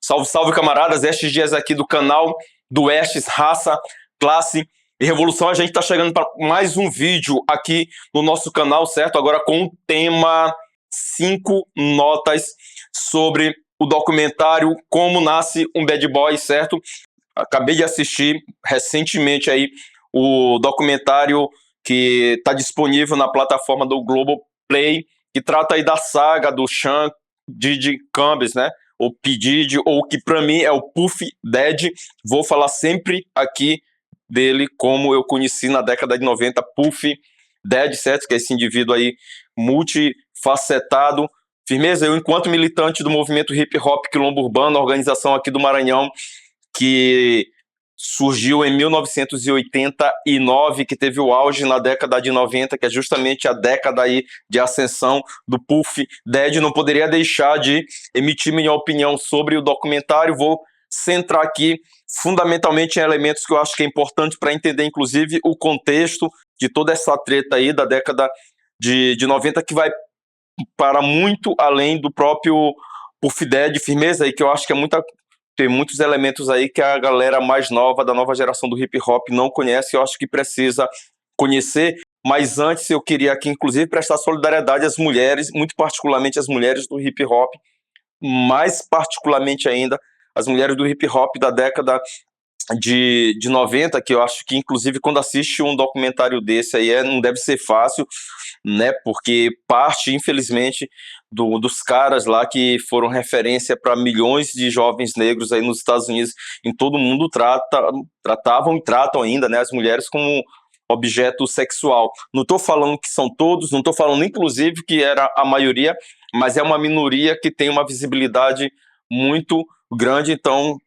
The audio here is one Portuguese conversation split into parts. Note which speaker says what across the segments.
Speaker 1: Salve, salve, camaradas. Estes dias aqui do canal do Estes, Raça, Classe e Revolução. A gente está chegando para mais um vídeo aqui no nosso canal, certo? Agora com o tema 5 notas sobre o documentário Como Nasce um Bad Boy, certo? Acabei de assistir recentemente aí o documentário que está disponível na plataforma do Globoplay, que trata aí da saga do Sean Diddy Combs, né? O P. Diddy, ou que para mim é o Puff Daddy. Vou falar sempre aqui dele como eu conheci na década de 90, Puff Daddy, certo? Que é esse indivíduo aí multifacetado. Firmeza, eu enquanto militante do movimento hip hop quilombo urbano, organização aqui do Maranhão, que surgiu em 1989, que teve o auge na década de 90, que é justamente a década aí de ascensão do Puff Daddy. Não poderia deixar de emitir minha opinião sobre o documentário. Vou centrar aqui fundamentalmente em elementos que eu acho que é importante para entender, inclusive, o contexto de toda essa treta aí da década de 90, que vai para muito além do próprio Puff Daddy. Firmeza aí, que eu acho que tem muitos elementos aí que a galera mais nova, da nova geração do hip hop, não conhece. Eu acho que precisa conhecer. Mas antes eu queria aqui, inclusive, prestar solidariedade às mulheres, muito particularmente às mulheres do hip hop, mais particularmente ainda as mulheres do hip hop da década de 90, que eu acho que, inclusive, quando assiste um documentário desse aí, não deve ser fácil, né? Porque parte, infelizmente, dos caras lá que foram referência para milhões de jovens negros aí nos Estados Unidos, em todo o mundo, tratavam e tratam ainda, né, as mulheres como objeto sexual. Não estou falando que são todos, não estou falando, inclusive, que era a maioria, mas é uma minoria que tem uma visibilidade muito grande. Então,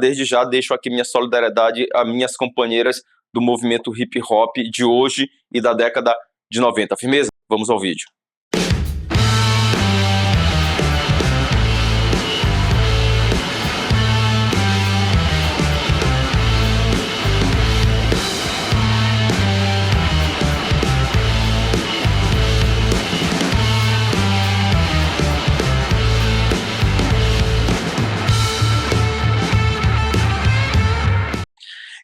Speaker 1: desde já deixo aqui minha solidariedade a minhas companheiras do movimento hip hop de hoje e da década de 90. Firmeza? Vamos ao vídeo.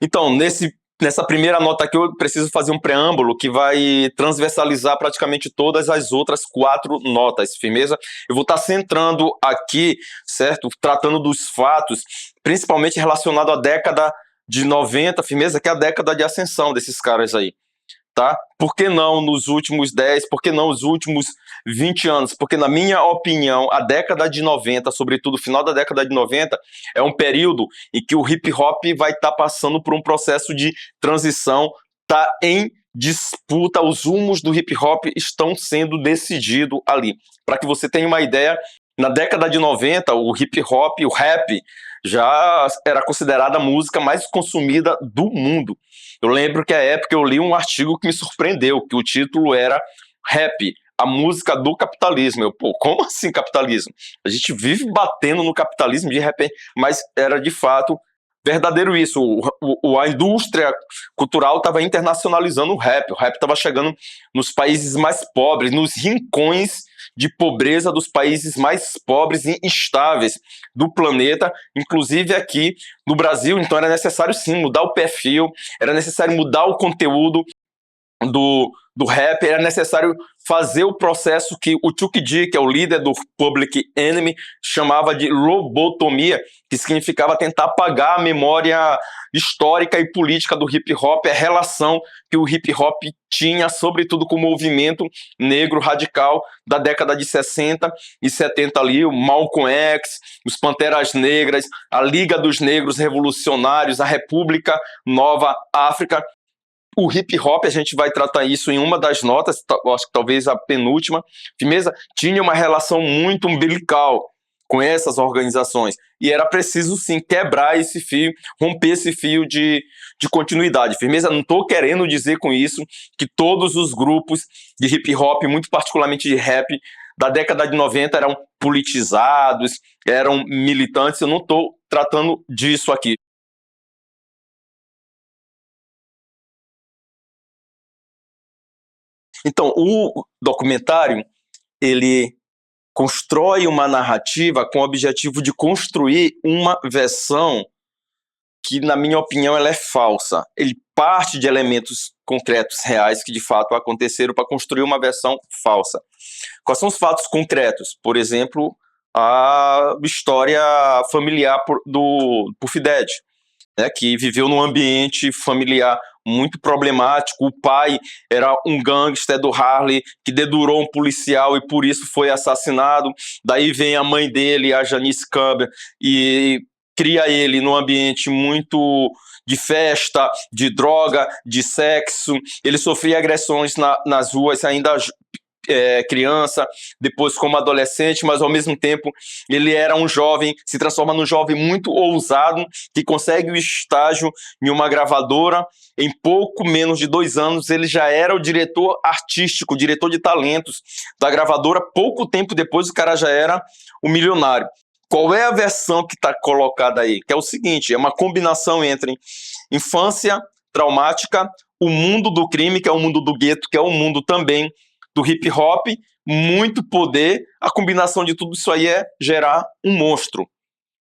Speaker 1: Então, nessa primeira nota aqui, eu preciso fazer um preâmbulo que vai transversalizar praticamente todas as outras 4 notas, firmeza? Eu vou estar centrando aqui, certo? Tratando dos fatos, principalmente relacionado à década de 90, firmeza? Que é a década de ascensão desses caras aí, tá? Por que não nos últimos 10, por que não os últimos 20 anos? Porque, na minha opinião, a década de 90, sobretudo o final da década de 90, é um período em que o hip hop vai estar passando por um processo de transição, tá em disputa, os rumos do hip hop estão sendo decididos ali. Para que você tenha uma ideia, na década de 90, o hip hop, o rap, já era considerada a música mais consumida do mundo. Eu lembro que à época eu li um artigo que me surpreendeu, que o título era Rap, a música do capitalismo. Pô, como assim capitalismo? A gente vive batendo no capitalismo de repente, mas era de fato verdadeiro isso. A indústria cultural estava internacionalizando o rap estava chegando nos países mais pobres, nos rincões de pobreza dos países mais pobres e instáveis do planeta, inclusive aqui no Brasil. Então era necessário sim mudar o perfil, era necessário mudar o conteúdo do rap, era necessário fazer o processo que o Chuck D, que é o líder do Public Enemy, chamava de lobotomia, que significava tentar apagar a memória histórica e política do hip hop, a relação que o hip hop tinha, sobretudo com o movimento negro radical da década de 60 e 70 ali, o Malcolm X, os Panteras Negras, a Liga dos Negros Revolucionários, a República Nova África. O hip hop, a gente vai tratar isso em uma das notas, acho que talvez a penúltima, firmeza, tinha uma relação muito umbilical com essas organizações, e era preciso sim quebrar esse fio, romper esse fio de continuidade, firmeza. Não estou querendo dizer com isso que todos os grupos de hip hop, muito particularmente de rap, da década de 90 eram politizados, eram militantes. Eu não estou tratando disso aqui. Então, o documentário, ele constrói uma narrativa com o objetivo de construir uma versão que, na minha opinião, ela é falsa. Ele parte de elementos concretos, reais, que de fato aconteceram para construir uma versão falsa. Quais são os fatos concretos? Por exemplo, a história familiar do Puff Daddy, né, que viveu num ambiente familiar muito problemático. O pai era um gangster do Harlem que dedurou um policial e por isso foi assassinado. Daí vem a mãe dele, a Janice Campbell, e cria ele num ambiente muito de festa, de droga, de sexo. Ele sofria agressões nas ruas ainda criança, depois como adolescente, mas ao mesmo tempo ele era um jovem, se transforma num jovem muito ousado, que consegue o estágio em uma gravadora. Em pouco menos de 2 anos ele já era o diretor artístico, diretor de talentos da gravadora. Pouco tempo depois o cara já era o milionário. Qual é a versão que está colocada aí? Que é o seguinte, é uma combinação entre infância traumática, o mundo do crime, que é o mundo do gueto, que é o mundo também do hip hop, muito poder. A combinação de tudo isso aí é gerar um monstro,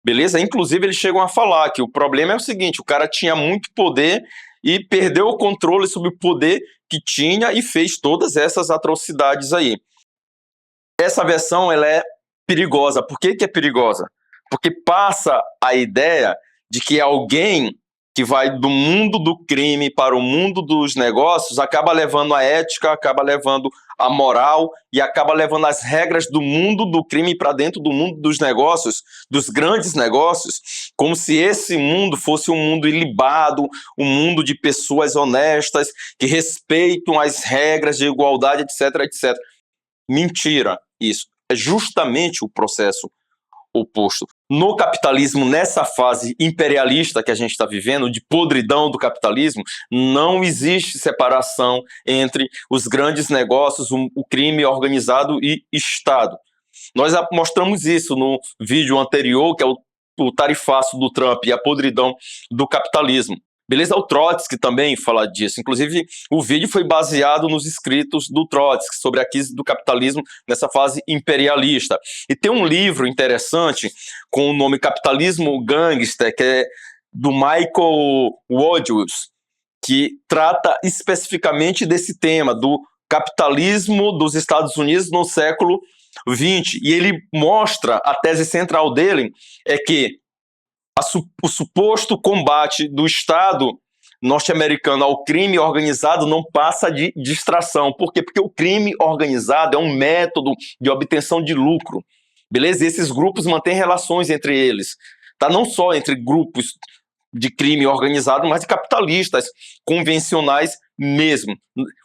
Speaker 1: beleza? Inclusive eles chegam a falar que o problema é o seguinte, o cara tinha muito poder e perdeu o controle sobre o poder que tinha e fez todas essas atrocidades aí. Essa versão, ela é perigosa. Por que que é perigosa? Porque passa a ideia de que alguém que vai do mundo do crime para o mundo dos negócios acaba levando a ética, acaba levando a moral e acaba levando as regras do mundo do crime para dentro do mundo dos negócios, dos grandes negócios, como se esse mundo fosse um mundo ilibado, um mundo de pessoas honestas, que respeitam as regras de igualdade, etc, etc. Mentira, isso. É justamente o processo oposto. No capitalismo, nessa fase imperialista que a gente está vivendo, de podridão do capitalismo, não existe separação entre os grandes negócios, o crime organizado e Estado. Nós mostramos isso no vídeo anterior, que é o tarifaço do Trump e a podridão do capitalismo. Beleza? O Trotsky também fala disso. Inclusive, o vídeo foi baseado nos escritos do Trotsky sobre a crise do capitalismo nessa fase imperialista. E tem um livro interessante com o nome Capitalismo Gangster, que é do Michael Wadsworth, que trata especificamente desse tema, do capitalismo dos Estados Unidos no século XX. E ele mostra, a tese central dele é que o suposto combate do Estado norte-americano ao crime organizado não passa de distração. Por quê? Porque o crime organizado é um método de obtenção de lucro, beleza? E esses grupos mantêm relações entre eles, tá? Não só entre grupos de crime organizado, mas de capitalistas convencionais mesmo.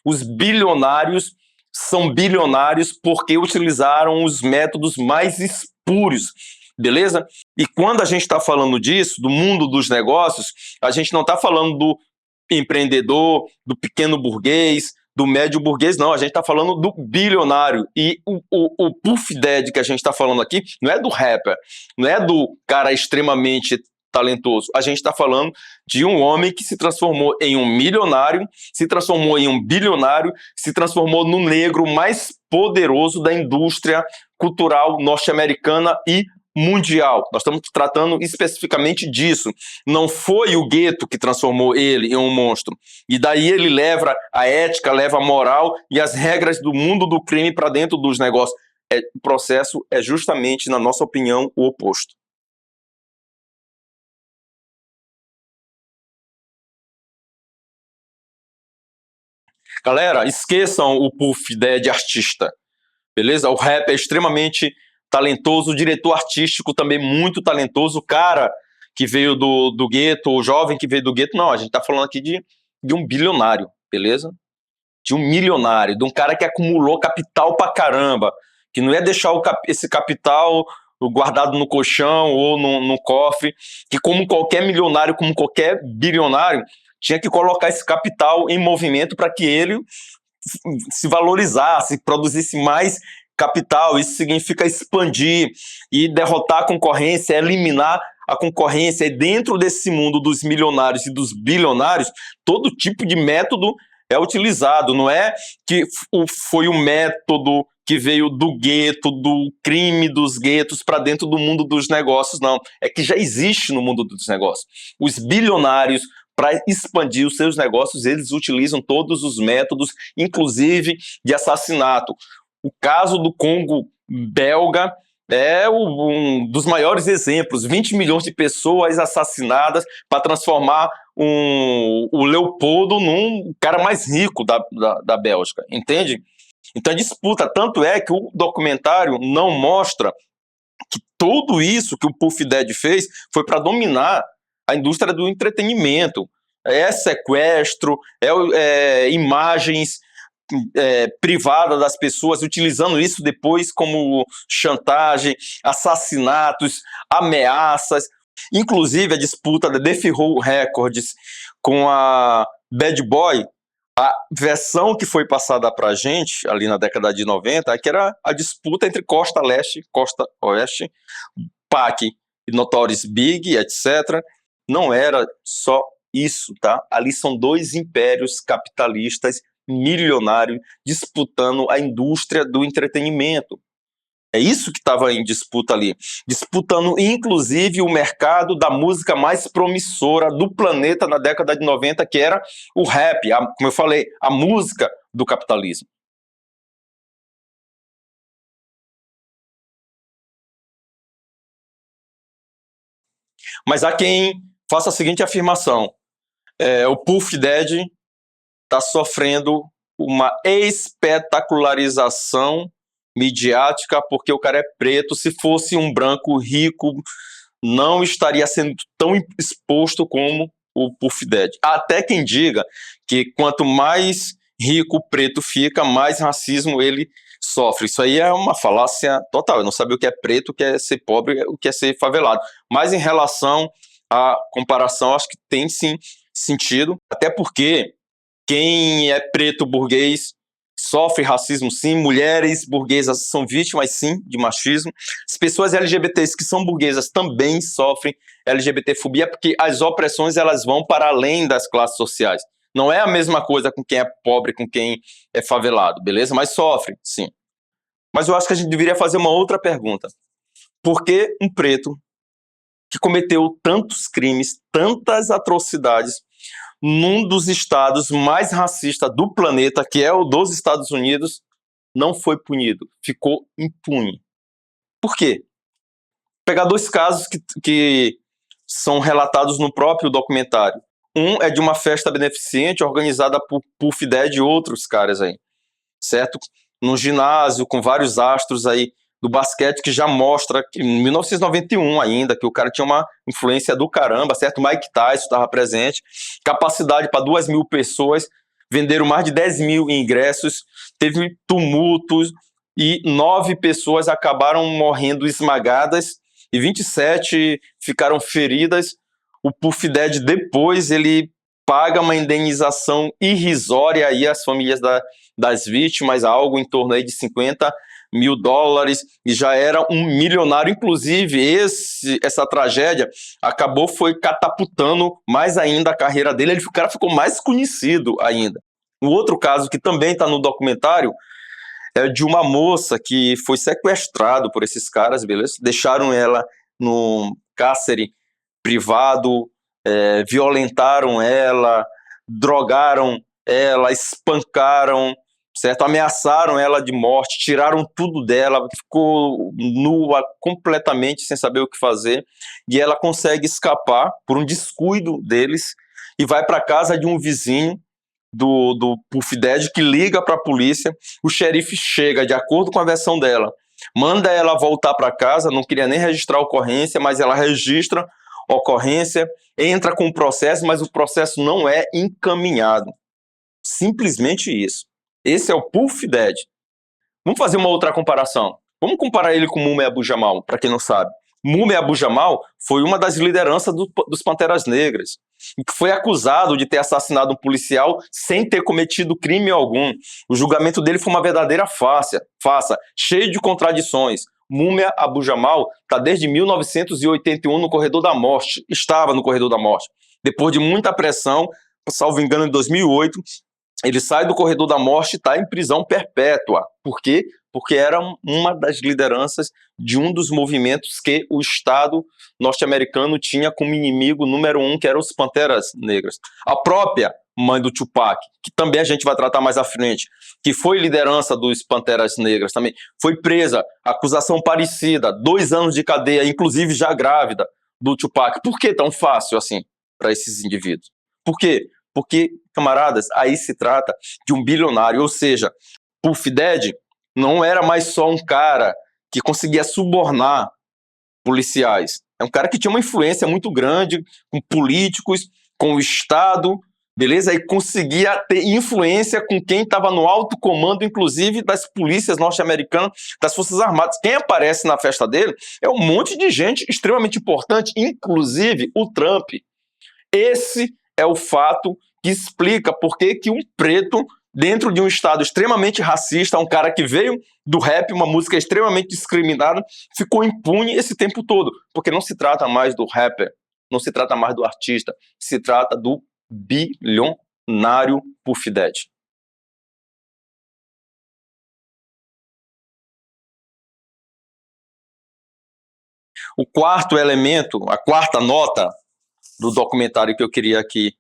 Speaker 1: Os bilionários são bilionários porque utilizaram os métodos mais espúrios, beleza? E quando a gente está falando disso, do mundo dos negócios, a gente não está falando do empreendedor, do pequeno burguês, do médio burguês, não. A gente está falando do bilionário. E o Puff Daddy que a gente está falando aqui não é do rapper, não é do cara extremamente talentoso. A gente está falando de um homem que se transformou em um milionário, se transformou em um bilionário, se transformou no negro mais poderoso da indústria cultural norte-americana e mundial. Nós estamos tratando especificamente disso. Não foi o gueto que transformou ele em um monstro. E daí ele leva a ética, leva a moral e as regras do mundo do crime para dentro dos negócios. O processo é justamente, na nossa opinião, o oposto. Galera, esqueçam o Puff Daddy artista, beleza? O rap é extremamente talentoso, o diretor artístico também muito talentoso, o cara que veio do gueto, o jovem que veio do gueto, não, a gente tá falando aqui de um bilionário, beleza? De um milionário, de um cara que acumulou capital pra caramba, que não é deixar esse capital guardado no colchão ou no cofre, que como qualquer milionário, como qualquer bilionário, tinha que colocar esse capital em movimento para que ele se valorizasse, produzisse mais capital. Isso significa expandir e derrotar a concorrência, eliminar a concorrência. E dentro desse mundo dos milionários e dos bilionários, todo tipo de método é utilizado. Não é que foi o método que veio do gueto, do crime dos guetos para dentro do mundo dos negócios, não. É que já existe no mundo dos negócios. Os bilionários, para expandir os seus negócios, eles utilizam todos os métodos, inclusive de assassinato. O caso do Congo belga é um dos maiores exemplos. 20 milhões de pessoas assassinadas para transformar o Leopoldo num cara mais rico da Bélgica, entende? Então a disputa, tanto é que o documentário não mostra que tudo isso que o Puff Daddy fez foi para dominar a indústria do entretenimento. É sequestro, imagens privadas das pessoas, utilizando isso depois como chantagem, assassinatos, ameaças. Inclusive a disputa da Death Row Records com a Bad Boy, a versão que foi passada para a gente ali na década de 90, que era a disputa entre Costa Leste e Costa Oeste, Pac e Notorious Big, etc. Não era só isso, tá? Ali são dois impérios capitalistas milionários disputando a indústria do entretenimento. É isso que estava em disputa ali. Disputando, inclusive, o mercado da música mais promissora do planeta na década de 90, que era o rap, como eu falei, a música do capitalismo. Mas há quem faça a seguinte afirmação. O Puff Daddy está sofrendo uma espetacularização midiática porque o cara é preto. Se fosse um branco rico, não estaria sendo tão exposto como o Puff Daddy. Até quem diga que quanto mais rico o preto fica, mais racismo ele sofre. Isso aí é uma falácia total. Eu não sabia o que é preto, o que é ser pobre, o que é ser favelado. Mas em relação à comparação, acho que tem sim sentido, até porque quem é preto burguês sofre racismo sim, mulheres burguesas são vítimas sim de machismo, as pessoas LGBTs que são burguesas também sofrem LGBTfobia, porque as opressões elas vão para além das classes sociais. Não é a mesma coisa com quem é pobre, com quem é favelado, beleza? Mas sofre, sim. Mas eu acho que a gente deveria fazer uma outra pergunta. Por que um preto que cometeu tantos crimes, tantas atrocidades, num dos estados mais racistas do planeta, que é o dos Estados Unidos, não foi punido, ficou impune? Por quê? Vou pegar dois casos que são relatados no próprio documentário. Um é de uma festa beneficente organizada por Puff Daddy e outros caras aí, certo? Num ginásio com vários astros aí do basquete, que já mostra que em 1991 ainda, que o cara tinha uma influência do caramba, certo? Mike Tyson estava presente, capacidade para 2.000 pessoas, venderam mais de 10.000 ingressos, teve tumultos e 9 pessoas acabaram morrendo esmagadas e 27 ficaram feridas. O Puff Daddy depois ele paga uma indenização irrisória aí às famílias das vítimas, algo em torno aí de $50 mil, e já era um milionário. Inclusive essa tragédia foi catapultando mais ainda a carreira dele, o cara ficou mais conhecido ainda. O outro caso que também está no documentário é de uma moça que foi sequestrada por esses caras, beleza? Deixaram ela no cárcere privado, violentaram ela, drogaram ela, espancaram, certo? Ameaçaram ela de morte, tiraram tudo dela, ficou nua, completamente sem saber o que fazer, e ela consegue escapar por um descuido deles e vai para casa de um vizinho do Puff Daddy, que liga para a polícia. O xerife chega, de acordo com a versão dela, manda ela voltar para casa, não queria nem registrar a ocorrência, mas ela registra a ocorrência, entra com o processo, mas o processo não é encaminhado. Simplesmente isso. Esse é o Puff Daddy. Vamos fazer uma outra comparação. Vamos comparar ele com Mumia Abu-Jamal, para quem não sabe. Mumia Abu-Jamal foi uma das lideranças dos Panteras Negras, e que foi acusado de ter assassinado um policial sem ter cometido crime algum. O julgamento dele foi uma verdadeira farsa, cheio de contradições. Mumia Abu-Jamal está desde 1981 no corredor da morte, estava no corredor da morte. Depois de muita pressão, salvo engano, em 2008, Ele sai do corredor da morte e está em prisão perpétua. Por quê? Porque era uma das lideranças de um dos movimentos que o Estado norte-americano tinha como inimigo número 1, que eram os Panteras Negras. A própria mãe do Tupac, que também a gente vai tratar mais à frente, que foi liderança dos Panteras Negras também, foi presa, acusação parecida, 2 anos de cadeia, inclusive já grávida do Tupac. Por que tão fácil assim para esses indivíduos? Por quê? Porque, camaradas, aí se trata de um bilionário, ou seja, Puff Daddy não era mais só um cara que conseguia subornar policiais. É um cara que tinha uma influência muito grande com políticos, com o Estado, beleza? E conseguia ter influência com quem estava no alto comando, inclusive das polícias norte-americanas, das Forças Armadas. Quem aparece na festa dele é um monte de gente extremamente importante, inclusive o Trump. Esse é o fato que explica por que um preto, dentro de um estado extremamente racista, um cara que veio do rap, uma música extremamente discriminada, ficou impune esse tempo todo. Porque não se trata mais do rapper, não se trata mais do artista, se trata do bilionário Puff Daddy. O quarto elemento, a quarta nota do documentário que eu queria aqui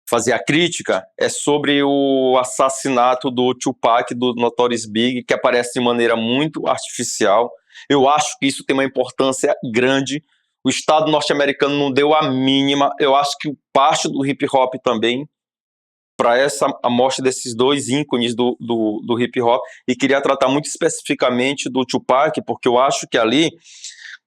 Speaker 1: fazer a crítica é sobre o assassinato do Tupac, do Notorious Big, que aparece de maneira muito artificial. Eu acho que isso tem uma importância grande. O Estado norte-americano não deu a mínima. Eu acho que parte do hip hop também para a morte desses 2 ícones do hip hop, e queria tratar muito especificamente do Tupac, porque eu acho que ali,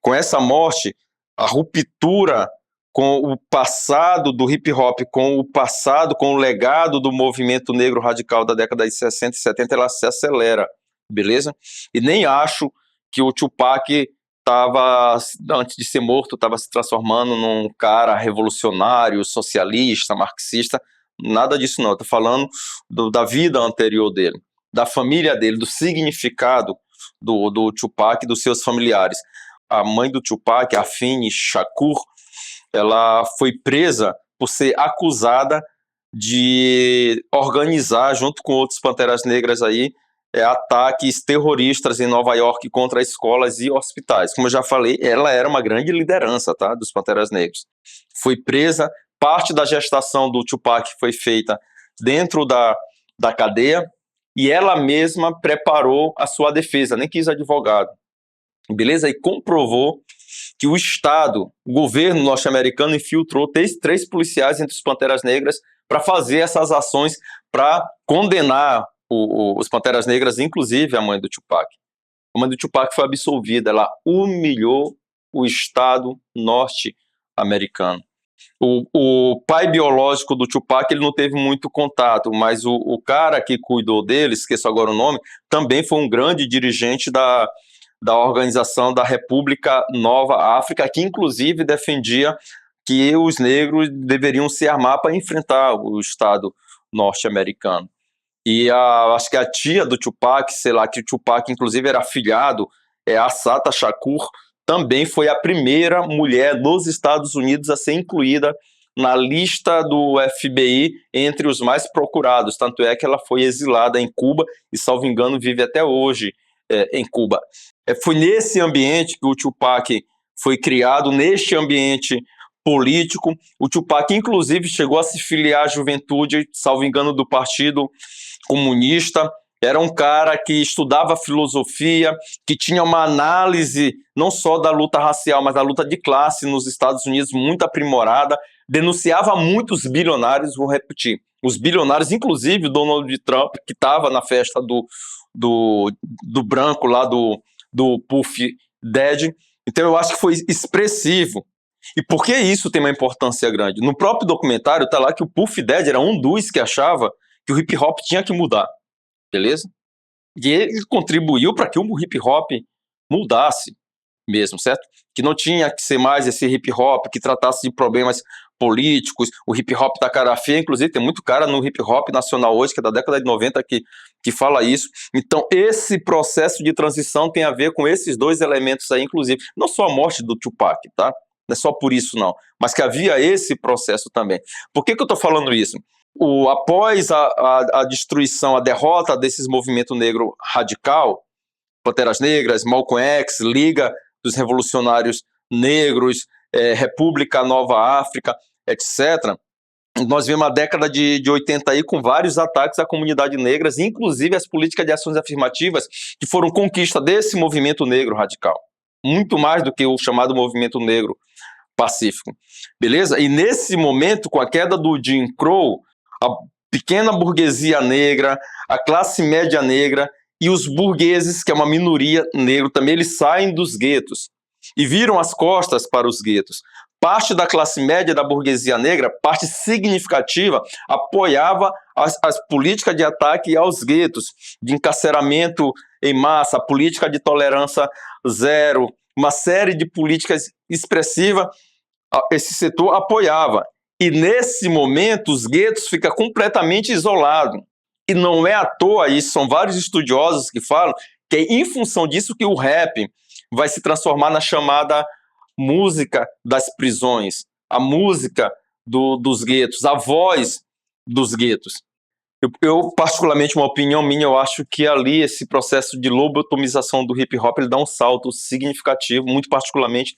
Speaker 1: com essa morte, a ruptura com o passado do hip hop, com o passado, com o legado do movimento negro radical da década de 60 e 70, ela se acelera, beleza? E nem acho que o Tupac estava, antes de ser morto, estava se transformando num cara revolucionário, socialista, marxista, nada disso não. Eu tô falando da vida anterior dele, da família dele, do significado do Tupac e dos seus familiares. A mãe do Tupac, Afeni Shakur, ela foi presa por ser acusada de organizar, junto com outros Panteras Negras aí, ataques terroristas em Nova York contra escolas e hospitais. Como eu já falei, ela era uma grande liderança, tá, dos Panteras Negras. Foi presa, parte da gestação do Tupac foi feita dentro da cadeia, e ela mesma preparou a sua defesa, nem quis advogado, beleza? E comprovou que o Estado, o governo norte-americano, infiltrou 3 policiais entre os Panteras Negras para fazer essas ações, para condenar os Panteras Negras, inclusive a mãe do Tupac. A mãe do Tupac foi absolvida, ela humilhou o Estado norte-americano. O pai biológico do Tupac, ele não teve muito contato, mas o cara que cuidou dele, esqueço agora o nome, também foi um grande dirigente da organização da República Nova África, que inclusive defendia que os negros deveriam se armar para enfrentar o Estado norte-americano. E acho que a tia do Tupac, sei lá, que o Tupac inclusive era afilhado, Assata Shakur, também foi a primeira mulher nos Estados Unidos a ser incluída na lista do FBI entre os mais procurados, tanto é que ela foi exilada em Cuba e, salvo engano, vive até hoje em Cuba. Foi nesse ambiente que o Tupac foi criado, neste ambiente político. O Tupac, inclusive, chegou a se filiar à juventude, salvo engano, do Partido Comunista. Era um cara que estudava filosofia, que tinha uma análise não só da luta racial, mas da luta de classe nos Estados Unidos muito aprimorada, denunciava muito os bilionários, vou repetir, os bilionários, inclusive o Donald Trump, que estava na festa do branco lá do Puff Daddy. Então eu acho que foi expressivo. E por que isso tem uma importância grande? No próprio documentário está lá que o Puff Daddy era um dos que achava que o hip hop tinha que mudar, beleza? E ele contribuiu para que o hip hop mudasse mesmo, certo? Que não tinha que ser mais esse hip hop que tratasse de problemas políticos, o hip hop da cara feia, inclusive tem muito cara no hip hop nacional hoje, que é da década de 90, que fala isso. Então esse processo de transição tem a ver com esses 2 elementos aí, inclusive, não só a morte do Tupac, tá? Não é só por isso não, mas que havia esse processo também. Por que eu tô falando isso? Após a destruição, a derrota desses movimentos negro radical, Panteras Negras, Malcolm X, Liga dos Revolucionários Negros, República Nova África, etc., nós vimos a década de 80 aí com vários ataques à comunidade negra, inclusive as políticas de ações afirmativas que foram conquista desse movimento negro radical. Muito mais do que o chamado movimento negro pacífico. Beleza? E nesse momento, com a queda do Jim Crow, a pequena burguesia negra, a classe média negra e os burgueses, que é uma minoria negra também, eles saem dos guetos e viram as costas para os guetos. Parte da classe média da burguesia negra, parte significativa, apoiava as políticas de ataque aos guetos, de encarceramento em massa, a política de tolerância zero, uma série de políticas expressivas, esse setor apoiava. E nesse momento os guetos ficam completamente isolados. E não é à toa, isso são vários estudiosos que falam, que é em função disso que o rap vai se transformar na chamada música das prisões, a música dos guetos, a voz dos guetos. Eu, particularmente, uma opinião minha, eu acho que ali esse processo de lobotomização do hip hop, ele dá um salto significativo, muito particularmente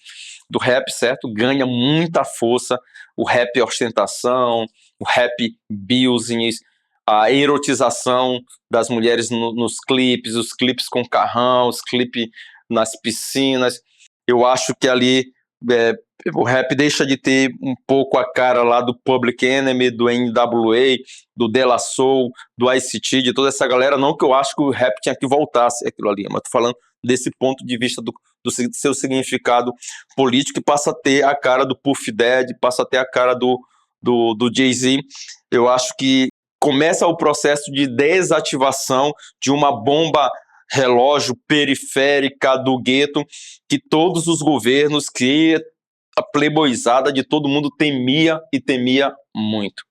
Speaker 1: do rap, certo? Ganha muita força, o rap ostentação, o rap business, a erotização das mulheres nos clipes, os clipes com carrão, os clipes nas piscinas. Eu acho que ali o rap deixa de ter um pouco a cara lá do Public Enemy, do NWA, do De La Soul, do Ice-T, de toda essa galera. Não que eu acho que o rap tinha que voltar a ser aquilo ali, mas tô falando desse ponto de vista do seu significado político, que passa a ter a cara do Puff Daddy, passa a ter a cara do Jay-Z. Eu acho que começa o processo de desativação de uma bomba relógio periférica do gueto que todos os governos, que a playboyzada de todo mundo temia e temia muito.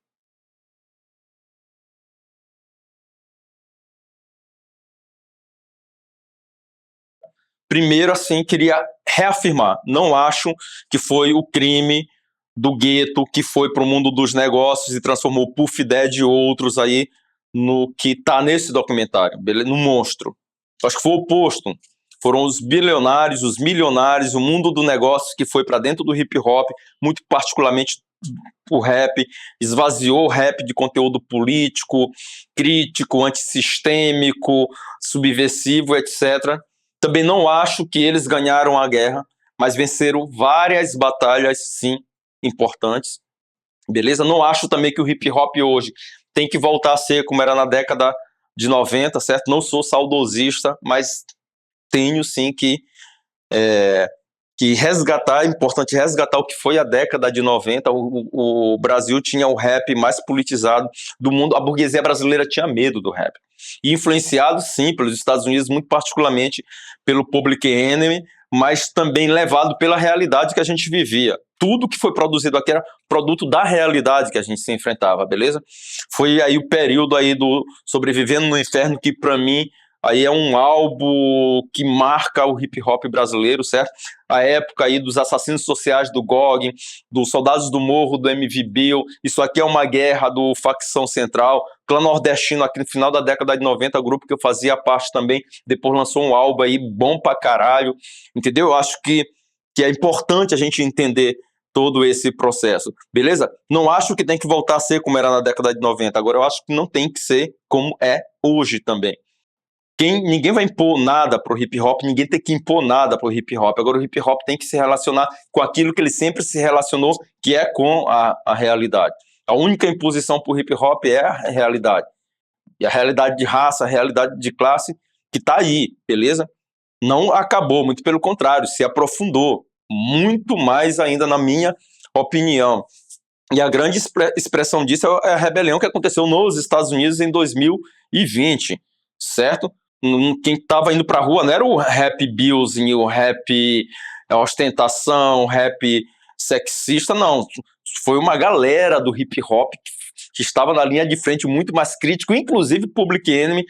Speaker 1: Primeiro, assim, queria reafirmar, não acho que foi o crime do gueto que foi para o mundo dos negócios e transformou o Puff Daddy e outros aí no que está nesse documentário, no monstro. Acho que foi o oposto. Foram os bilionários, os milionários, o mundo do negócio que foi para dentro do hip hop, muito particularmente o rap, esvaziou o rap de conteúdo político, crítico, antissistêmico, subversivo, etc. Também não acho que eles ganharam a guerra, mas venceram várias batalhas, sim, importantes. Beleza? Não acho também que o hip hop hoje tem que voltar a ser como era na década de 90, certo? Não sou saudosista, mas tenho sim que resgatar, é importante resgatar o que foi a década de 90. O Brasil tinha o rap mais politizado do mundo, a burguesia brasileira tinha medo do rap. E influenciado, sim, pelos Estados Unidos, muito particularmente pelo Public Enemy, mas também levado pela realidade que a gente vivia. Tudo que foi produzido aqui era produto da realidade que a gente se enfrentava, beleza? Foi aí o período aí do Sobrevivendo no Inferno, que para mim aí é um álbum que marca o hip hop brasileiro, certo? A época aí dos Assassinos Sociais do GOG, dos Soldados do Morro do MV Bill, Isso Aqui é uma Guerra do Facção Central, Clã Nordestino aqui no final da década de 90, grupo que eu fazia parte também, depois lançou um álbum aí bom pra caralho, entendeu? Eu acho que é importante a gente entender todo esse processo, beleza? Não acho que tem que voltar a ser como era na década de 90, agora eu acho que não tem que ser como é hoje também. Ninguém vai impor nada pro hip hop, ninguém tem que impor nada pro hip hop. Agora o hip hop tem que se relacionar com aquilo que ele sempre se relacionou, que é com a realidade. A única imposição pro hip hop é a realidade. E a realidade de raça, a realidade de classe, que tá aí, beleza? Não acabou, muito pelo contrário, se aprofundou muito mais ainda, na minha opinião. E a grande expressão disso é a rebelião que aconteceu nos Estados Unidos em 2020, certo? Quem estava indo para a rua não era o rap bills, o rap ostentação, o rap sexista, não. Foi uma galera do hip hop que estava na linha de frente muito mais crítico, inclusive Public Enemy,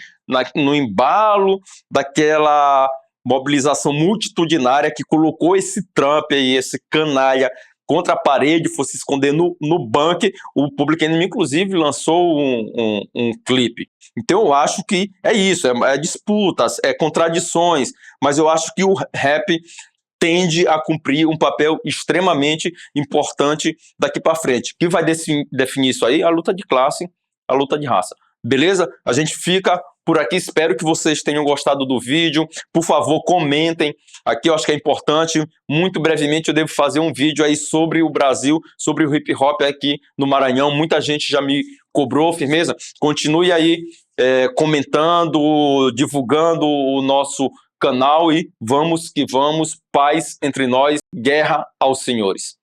Speaker 1: no embalo daquela mobilização multitudinária que colocou esse Trump aí, esse canalha, contra a parede, for se esconder no bunker. O Public Enemy, inclusive, lançou um clipe. Então eu acho que é isso, é disputas, é contradições, mas eu acho que o rap tende a cumprir um papel extremamente importante daqui para frente. O que vai definir isso aí? A luta de classe, a luta de raça. Beleza? A gente fica por aqui, espero que vocês tenham gostado do vídeo. Por favor, comentem. Aqui eu acho que é importante. Muito brevemente eu devo fazer um vídeo aí sobre o Brasil, sobre o hip hop aqui no Maranhão. Muita gente já me cobrou, firmeza? Continue aí comentando, divulgando o nosso canal e vamos que vamos, paz entre nós, guerra aos senhores.